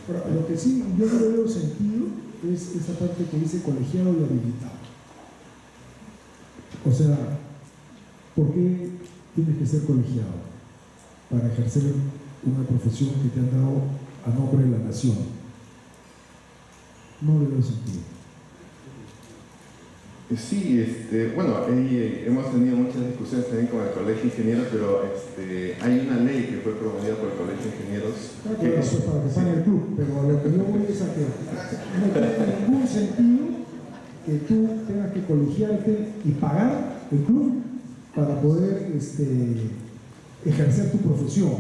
Speaker 2: Ahora, lo que sí yo no le veo sentido es esa parte que dice colegiado y habilitado. O sea, ¿por qué tienes que ser colegiado? Para ejercer una profesión que te han dado a nombre de la nación. No le veo sentido.
Speaker 1: Sí, bueno, hemos tenido muchas discusiones también con el Colegio de Ingenieros, pero hay una ley que fue promovida por el Colegio de Ingenieros.
Speaker 2: Claro, pero eso es para que pague el club, pero a lo que yo voy es a que no tiene ningún sentido que tú tengas que colegiarte y pagar el club para poder ejercer tu profesión,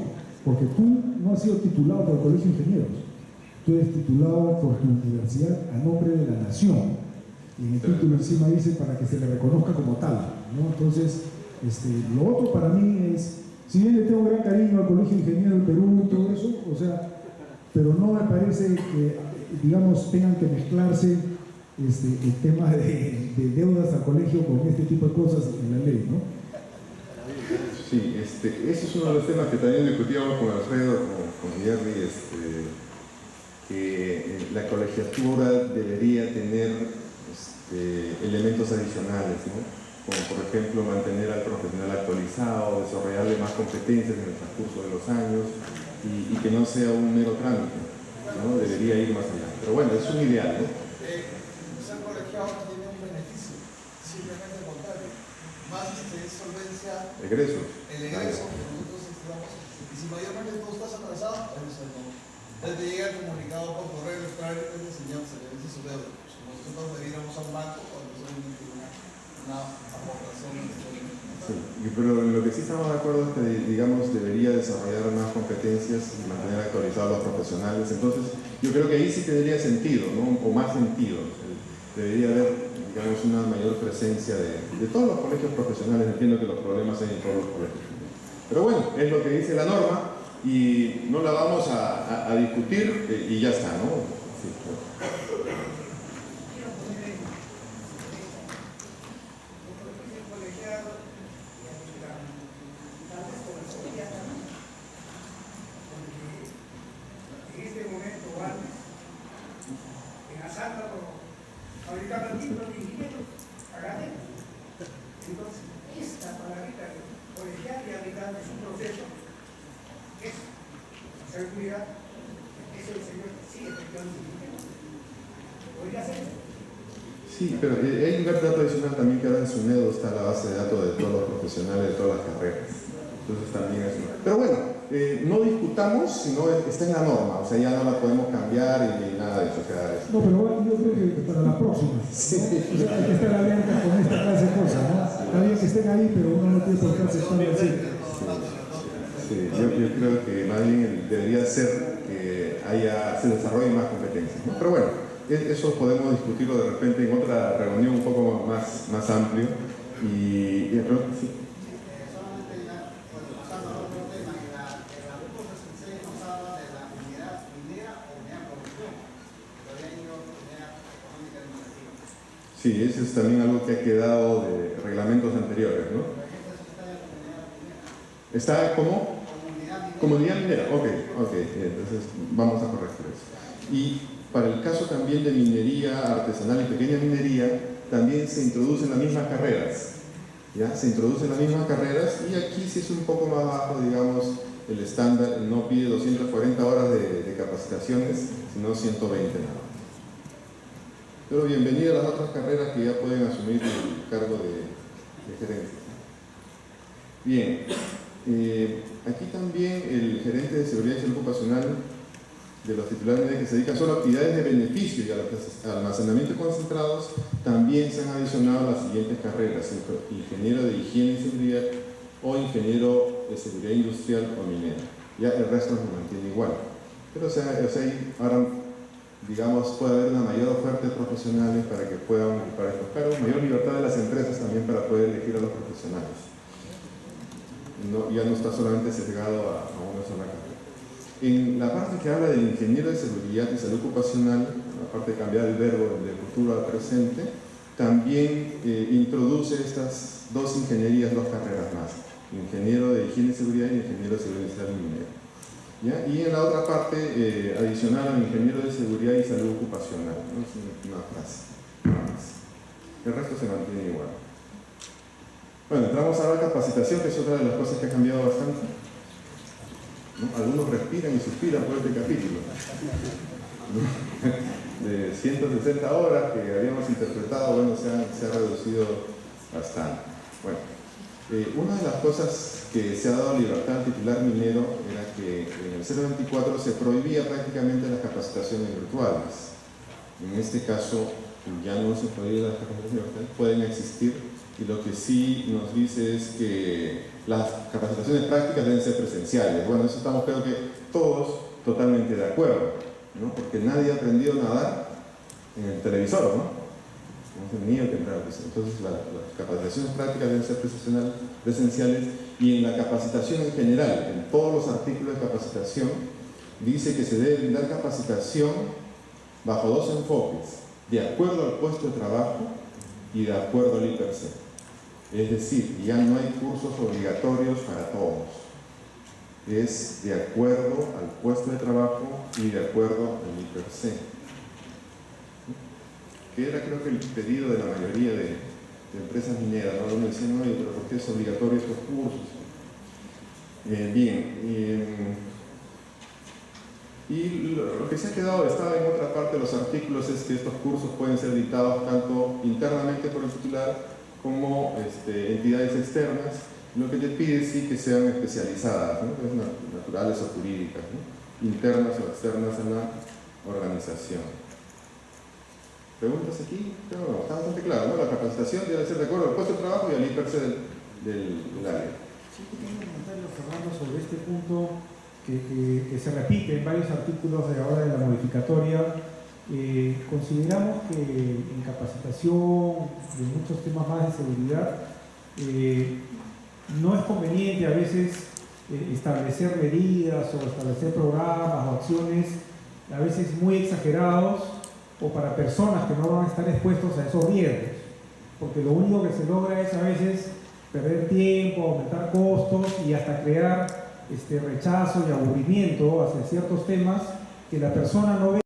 Speaker 2: porque tú no has sido titulado por el Colegio de Ingenieros, tú eres titulado por tu universidad a nombre de la nación. Y en el título encima dice para que se le reconozca como tal, ¿no? Entonces, lo otro para mí es Si bien le tengo gran cariño al Colegio Ingeniero del Perú y todo eso, o sea, pero no me parece que, digamos, tengan que mezclarse el tema de deudas al colegio con este tipo de cosas en la ley, ¿no?
Speaker 1: Sí, ese es uno de los temas que también discutíamos con Alfredo, con Jerry, que la colegiatura debería tener elementos adicionales, ¿no? Como por ejemplo mantener al profesional actualizado, desarrollarle más competencias en el transcurso de los años y que no sea un mero trámite, ¿no? Debería ir más allá. Pero bueno, es un ideal, ¿no?
Speaker 5: Ser colegiado no tiene un beneficio, simplemente al contrario. Más solvencia,
Speaker 1: Egresos.
Speaker 5: el egreso que nosotros digamos, y si mayormente tú estás atrasado, entonces no. Entonces te llega el comunicado por correo electrónico y te enseñamos se le vence su deuda. Nosotros debiéramos a un banco cuando solamente una aportación.
Speaker 1: Sí, pero lo que sí estamos de acuerdo es que, digamos, debería desarrollar más competencias y mantener actualizados a los profesionales. Entonces, yo creo que ahí sí tendría sentido, ¿no? O más sentido. Debería haber, digamos, una mayor presencia de todos los colegios profesionales. Entiendo que los problemas hay en todos los colegios. Pero bueno, es lo que dice la norma y no la vamos a discutir y ya está, ¿no? Sí, sí, pero hay un dato adicional también que ahora en SUNEDO está la base de datos de todos los profesionales de todas las carreras. Entonces también es una... Pero bueno, no discutamos, sino está en la norma, o sea, ya no la podemos cambiar y nada de eso. O sea,
Speaker 2: No, pero bueno, yo creo que para la próxima.
Speaker 1: sí.
Speaker 2: O sea, hay que estar alerta con esta clase de cosas, ¿no? Está bien que estén ahí, pero uno no tiene por qué aceptarlo así.
Speaker 1: Sí, yo creo que más bien debería ser que se desarrollen más competencias, ¿no? Pero bueno, eso podemos discutirlo de repente en otra reunión un poco más amplio y sí. Sí, eso es también algo que ha quedado de reglamentos anteriores, ¿no? ¿Está como? Comunidad minera, ok, entonces vamos a corregir eso. Y para el caso también de minería artesanal y pequeña minería, también se introducen las mismas carreras, ¿ya? Se introducen las mismas carreras y aquí sí es un poco más bajo, digamos, el estándar, no pide 240 horas de capacitaciones, sino 120 nada más. Pero bienvenida a las otras carreras que ya pueden asumir el cargo de gerencia. Bien, aquí también el gerente de seguridad y salud ocupacional de los titulares que se dedican solo a actividades de beneficio y al almacenamiento concentrados, también se han adicionado las siguientes carreras: ingeniero de higiene y seguridad o ingeniero de seguridad industrial o minera. Ya el resto se mantiene igual. Pero ahora, digamos, puede haber una mayor oferta de profesionales para que puedan ocupar estos cargos, mayor libertad de las empresas también para poder elegir a los profesionales. Ya no está solamente sesgado a una sola carrera. En la parte que habla del ingeniero de seguridad y salud ocupacional, la parte de cambiar el verbo de futuro a presente, también introduce estas dos ingenierías, dos carreras más: ingeniero de higiene y seguridad y ingeniero de seguridad industrial y minera. ¿Ya? Y en la otra parte, adicional al ingeniero de seguridad y salud ocupacional, ¿no? Es una frase, nada más. El resto se mantiene igual. Bueno, entramos a la capacitación, que es otra de las cosas que ha cambiado bastante, ¿no? Algunos respiran y suspiran por este capítulo, ¿no? De 160 horas que habíamos interpretado, bueno, se ha reducido bastante. Bueno, una de las cosas que se ha dado libertad al titular minero era que en el 024 se prohibía prácticamente las capacitaciones virtuales. En este caso ya no se prohíbe las capacitaciones virtuales, pueden existir, y lo que sí nos dice es que las capacitaciones prácticas deben ser presenciales. Bueno, eso estamos, creo que todos totalmente de acuerdo, ¿no? Porque nadie ha aprendido a nadar en el televisor, ¿no? Ni temprano. Entonces, las capacitaciones prácticas deben ser presenciales, y en la capacitación en general, en todos los artículos de capacitación, dice que se debe brindar capacitación bajo dos enfoques: de acuerdo al puesto de trabajo y de acuerdo al IPRC. Es decir, ya no hay cursos obligatorios para todos. Es de acuerdo al puesto de trabajo y de acuerdo al IPRC. Que era, creo que, el pedido de la mayoría de empresas mineras, ¿no? Uno decía, no, pero ¿por qué es obligatorio estos cursos? Y lo que se ha quedado, estaba en otra parte de los artículos, es que estos cursos pueden ser dictados tanto internamente por el titular como entidades externas. Lo que te pide sí que sean especializadas, ¿no? Es naturales o jurídicas, ¿no? Internas o externas a la organización. ¿Preguntas aquí? No, está bastante claro, ¿no? La capacitación debe ser de acuerdo al puesto de trabajo y al IPRC del área.
Speaker 3: Sí, tengo un comentario, Fernando, sobre este punto que se repite en varios artículos de ahora de la modificatoria. Consideramos que en capacitación y en muchos temas más de seguridad no es conveniente a veces establecer medidas o establecer programas o acciones a veces muy exagerados o para personas que no van a estar expuestos a esos riesgos, porque lo único que se logra es a veces perder tiempo, aumentar costos y hasta crear rechazo y aburrimiento hacia ciertos temas que la persona no ve